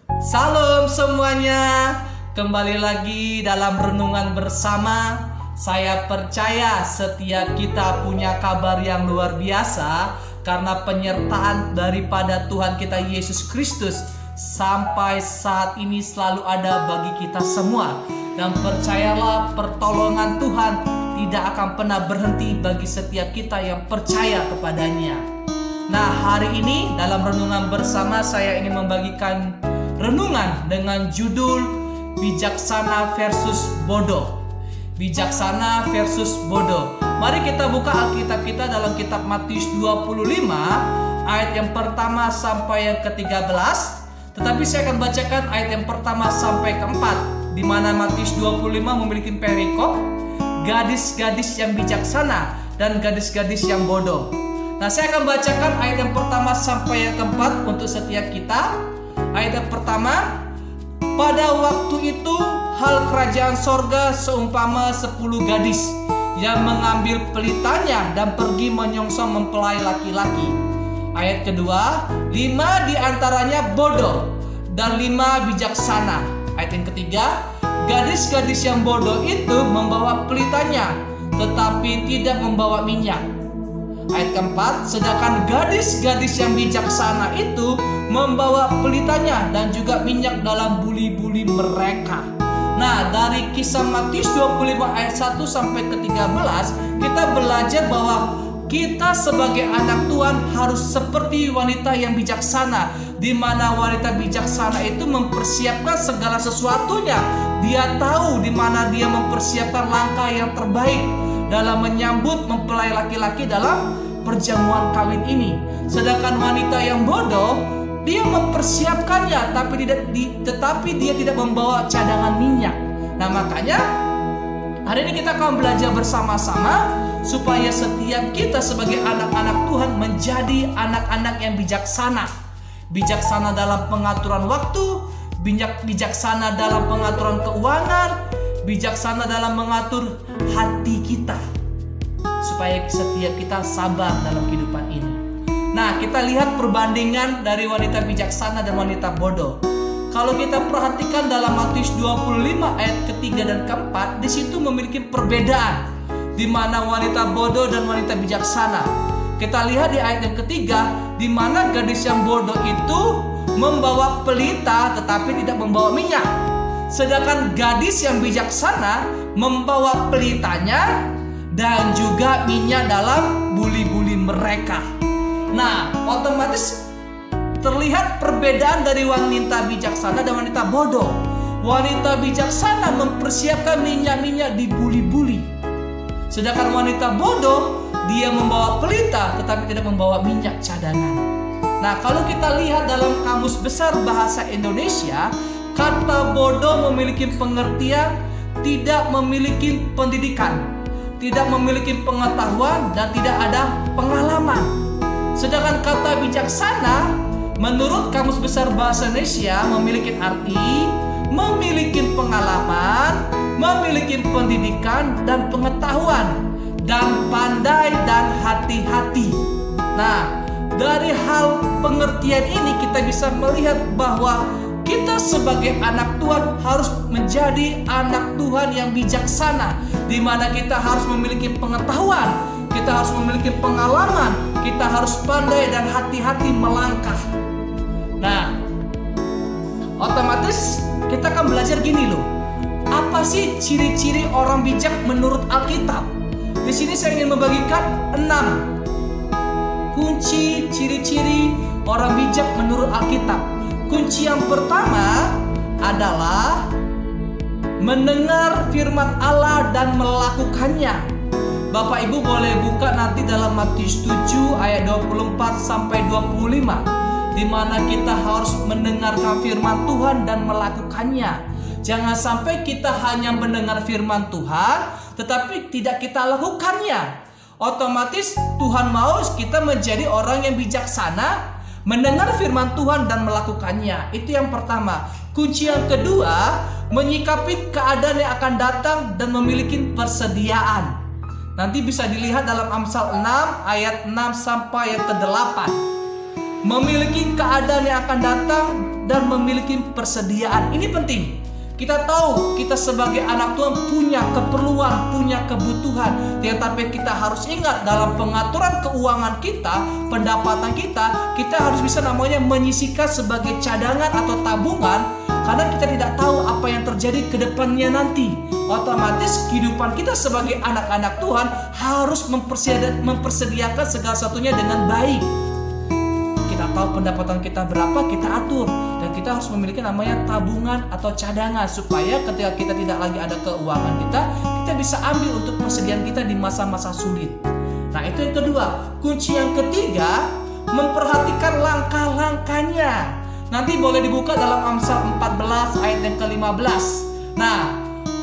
Salam semuanya, kembali lagi dalam renungan bersama. Saya percaya setiap kita punya kabar yang luar biasa karena penyertaan daripada Tuhan kita Yesus Kristus sampai saat ini selalu ada bagi kita semua. Dan percayalah, pertolongan Tuhan tidak akan pernah berhenti bagi setiap kita yang percaya kepadanya. Nah, hari ini dalam renungan bersama saya ingin membagikan renungan dengan judul Bijaksana versus Bodoh. Bijaksana versus bodoh. Mari kita buka Alkitab kita dalam kitab Matius 25 ayat yang pertama sampai yang ke-13. Tetapi saya akan bacakan ayat yang pertama sampai ke-4, di mana Matius 25 memiliki perikop gadis-gadis yang bijaksana dan gadis-gadis yang bodoh. Nah, saya akan bacakan ayat yang pertama sampai yang ke-4 untuk setiap kita. Ayat yang pertama, pada waktu itu hal kerajaan sorga seumpama 10 gadis yang mengambil pelitanya dan pergi menyongsong mempelai laki-laki. Ayat kedua, 5 diantaranya bodoh dan 5 bijaksana. Ayat yang ketiga, gadis-gadis yang bodoh itu membawa pelitanya tetapi tidak membawa minyak. Ayat keempat, sedangkan gadis-gadis yang bijaksana itu membawa pelitanya dan juga minyak dalam buli-buli mereka. Nah, dari kisah Matius 25 ayat 1 sampai ke-13, kita belajar bahwa kita sebagai anak Tuhan harus seperti wanita yang bijaksana, di mana wanita bijaksana itu mempersiapkan segala sesuatunya. Dia tahu di mana dia mempersiapkan langkah yang terbaik dalam menyambut mempelai laki-laki dalam perjamuan kawin ini. Sedangkan wanita yang bodoh, dia mempersiapkannya tetapi dia tidak membawa cadangan minyak. Nah, makanya hari ini kita akan belajar bersama-sama supaya setiap kita sebagai anak-anak Tuhan menjadi anak-anak yang bijaksana. Bijaksana dalam pengaturan waktu, bijaksana dalam pengaturan keuangan, bijaksana dalam mengatur hati kita, supaya setiap kita sabar dalam kehidupan ini. Nah, kita lihat perbandingan dari wanita bijaksana dan wanita bodoh. Kalau kita perhatikan dalam Matius 25 ayat ketiga dan keempat, di situ memiliki perbedaan di mana wanita bodoh dan wanita bijaksana. Kita lihat di ayat yang ketiga, di mana gadis yang bodoh itu membawa pelita tetapi tidak membawa minyak. Sedangkan gadis yang bijaksana membawa pelitanya dan juga minyak dalam buli-buli mereka. Nah, otomatis terlihat perbedaan dari wanita bijaksana dan wanita bodoh. Wanita bijaksana mempersiapkan minyak-minyak di buli-buli. Sedangkan wanita bodoh, dia membawa pelita tetapi tidak membawa minyak cadangan. Nah, kalau kita lihat dalam Kamus Besar Bahasa Indonesia, kata bodoh memiliki pengertian tidak memiliki pendidikan, tidak memiliki pengetahuan, dan tidak ada pengalaman. Sedangkan kata bijaksana menurut Kamus Besar Bahasa Indonesia memiliki arti memiliki pengalaman, memiliki pendidikan dan pengetahuan, dan pandai dan hati-hati. Nah, dari hal pengertian ini kita bisa melihat bahwa kita sebagai anak Tuhan harus menjadi anak Tuhan yang bijaksana, di mana kita harus memiliki pengetahuan, kita harus memiliki pengalaman, kita harus pandai dan hati-hati melangkah. Nah, otomatis kita akan belajar gini loh. Apa sih ciri-ciri orang bijak menurut Alkitab? Di sini saya ingin membagikan 6 kunci ciri-ciri orang bijak menurut Alkitab. Kunci yang pertama adalah mendengar firman Allah dan melakukannya. Bapak Ibu boleh buka nanti dalam Matius 7 ayat 24 sampai 25, di mana kita harus mendengarkan firman Tuhan dan melakukannya. Jangan sampai kita hanya mendengar firman Tuhan tetapi tidak kita lakukannya. Otomatis Tuhan mau kita menjadi orang yang bijaksana, mendengar firman Tuhan dan melakukannya. Itu yang pertama. Kunci yang kedua, menyikapi keadaan yang akan datang dan memiliki persediaan. Nanti bisa dilihat dalam Amsal 6 ayat 6 sampai ayat ke-8. memiliki keadaan yang akan datang, dan memiliki persediaan. Ini penting. Kita tahu kita sebagai anak Tuhan punya keperluan, punya kebutuhan. Tetapi kita harus ingat dalam pengaturan keuangan kita, pendapatan kita harus bisa namanya menyisihkan sebagai cadangan atau tabungan. Karena kita tidak tahu apa yang terjadi ke depannya nanti. Otomatis kehidupan kita sebagai anak-anak Tuhan harus mempersediakan segala satunya dengan baik. Kita tahu pendapatan kita berapa, kita atur. Dan kita harus memiliki namanya tabungan atau cadangan, supaya ketika kita tidak lagi ada keuangan kita bisa ambil untuk persediaan kita di masa-masa sulit. Nah, itu yang kedua. Kunci yang ketiga, memperhatikan langkah-langkahnya. Nanti boleh dibuka dalam Amsal 14 ayat yang ke-15. Nah,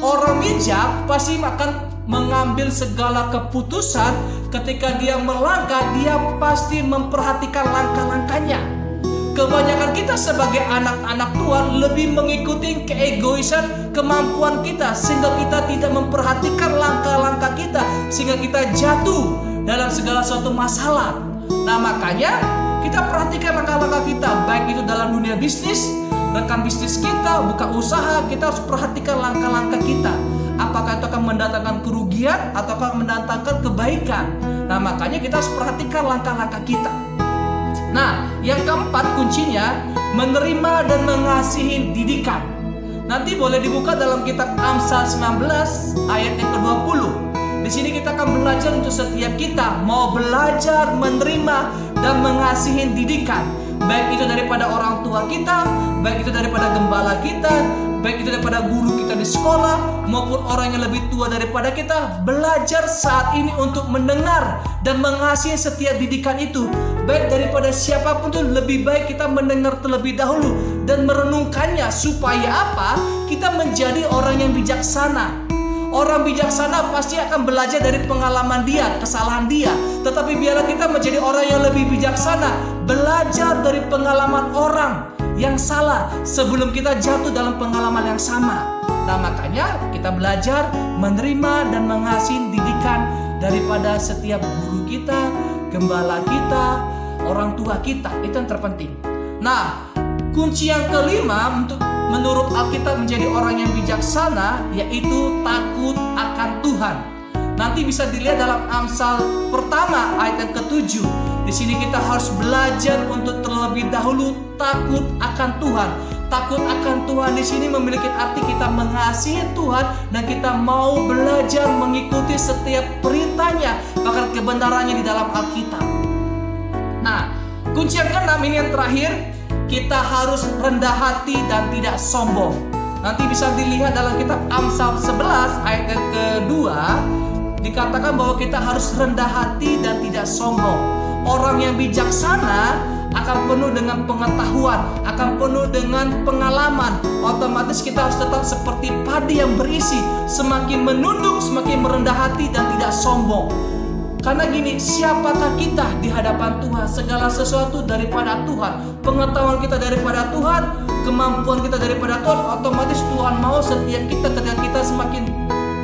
orang bijak pasti akan mengambil segala keputusan. Ketika dia melangkah, dia pasti memperhatikan langkah-langkahnya. Kebanyakan kita sebagai anak-anak Tuhan lebih mengikuti keegoisan kemampuan kita, sehingga kita tidak memperhatikan langkah-langkah kita, sehingga kita jatuh dalam segala suatu masalah. Nah, makanya kita perhatikan langkah-langkah kita, baik itu dalam dunia bisnis, rekan bisnis kita, buka usaha, kita harus perhatikan langkah-langkah kita. Apakah itu akan mendatangkan kerugian ataukah mendatangkan kebaikan? Nah, makanya kita harus perhatikan langkah-langkah kita. Nah, yang keempat kuncinya, menerima dan mengasihi didikan. Nanti boleh dibuka dalam kitab Amsal 19 ayat yang ke-20. Di sini kita akan belajar untuk setiap kita mau belajar menerima dan mengasihi didikan. Baik itu daripada orang tua kita, baik itu daripada gembala kita, baik itu daripada guru kita di sekolah, maupun orang yang lebih tua daripada kita. Belajar saat ini untuk mendengar dan mengasihi setiap didikan itu. Baik daripada siapapun itu, lebih baik kita mendengar terlebih dahulu dan merenungkannya. Supaya apa? Kita menjadi orang yang bijaksana. Orang bijaksana pasti akan belajar dari pengalaman dia, kesalahan dia. Tetapi biarlah kita menjadi orang yang lebih bijaksana, belajar dari pengalaman orang yang salah sebelum kita jatuh dalam pengalaman yang sama. Nah, makanya kita belajar menerima dan mengasihi didikan daripada setiap guru kita, gembala kita, orang tua kita. Itu yang terpenting. Nah, kunci yang kelima untuk menurut Alkitab menjadi orang yang bijaksana, yaitu takut akan Tuhan. Nanti bisa dilihat dalam Amsal pertama ayat yang ke-7. Di sini kita harus belajar untuk terlebih dahulu takut akan Tuhan. Takut akan Tuhan di sini memiliki arti kita mengasihi Tuhan dan kita mau belajar mengikuti setiap perintahnya, bahkan kebenarannya di dalam Alkitab. Nah, kunci yang ke-6 ini yang terakhir, kita harus rendah hati dan tidak sombong. Nanti bisa dilihat dalam kitab Amsal 11 ayat yang kedua, dikatakan bahwa kita harus rendah hati dan tidak sombong. Orang yang bijaksana akan penuh dengan pengetahuan, akan penuh dengan pengalaman. Otomatis kita harus tetap seperti padi yang berisi, semakin menunduk, semakin merendah hati dan tidak sombong. Karena gini, siapakah kita di hadapan Tuhan? Segala sesuatu daripada Tuhan. Pengetahuan kita daripada Tuhan, kemampuan kita daripada Tuhan. Otomatis Tuhan mau setiap kita, ketika kita semakin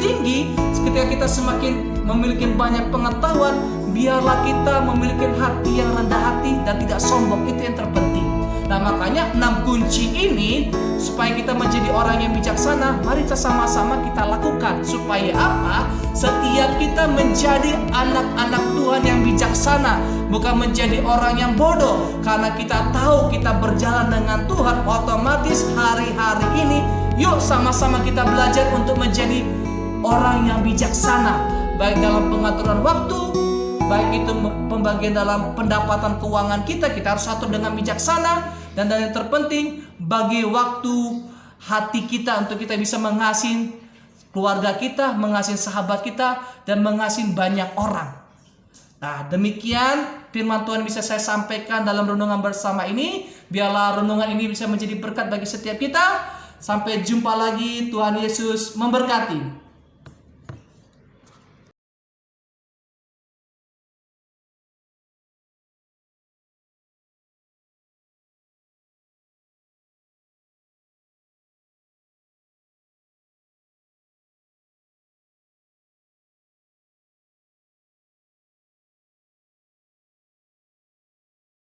tinggi, ketika kita semakin memiliki banyak pengetahuan, biarlah kita memiliki hati yang rendah hati dan tidak sombong. Itu yang terpenting. Nah, makanya 6 kunci ini supaya kita menjadi orang yang bijaksana, mari kita sama-sama kita lakukan. Supaya apa? Setiap kita menjadi anak-anak Tuhan yang bijaksana, bukan menjadi orang yang bodoh. Karena kita tahu kita berjalan dengan Tuhan, otomatis hari-hari ini yuk sama-sama kita belajar untuk menjadi orang yang bijaksana. Baik dalam pengaturan waktu, baik itu pembagian dalam pendapatan keuangan kita harus atur dengan bijaksana. Dan yang terpenting, bagi waktu hati kita untuk kita bisa mengasihi keluarga kita, mengasihi sahabat kita, dan mengasihi banyak orang. Nah, demikian firman Tuhan bisa saya sampaikan dalam renungan bersama ini. Biarlah renungan ini bisa menjadi berkat bagi setiap kita. Sampai jumpa lagi, Tuhan Yesus memberkati.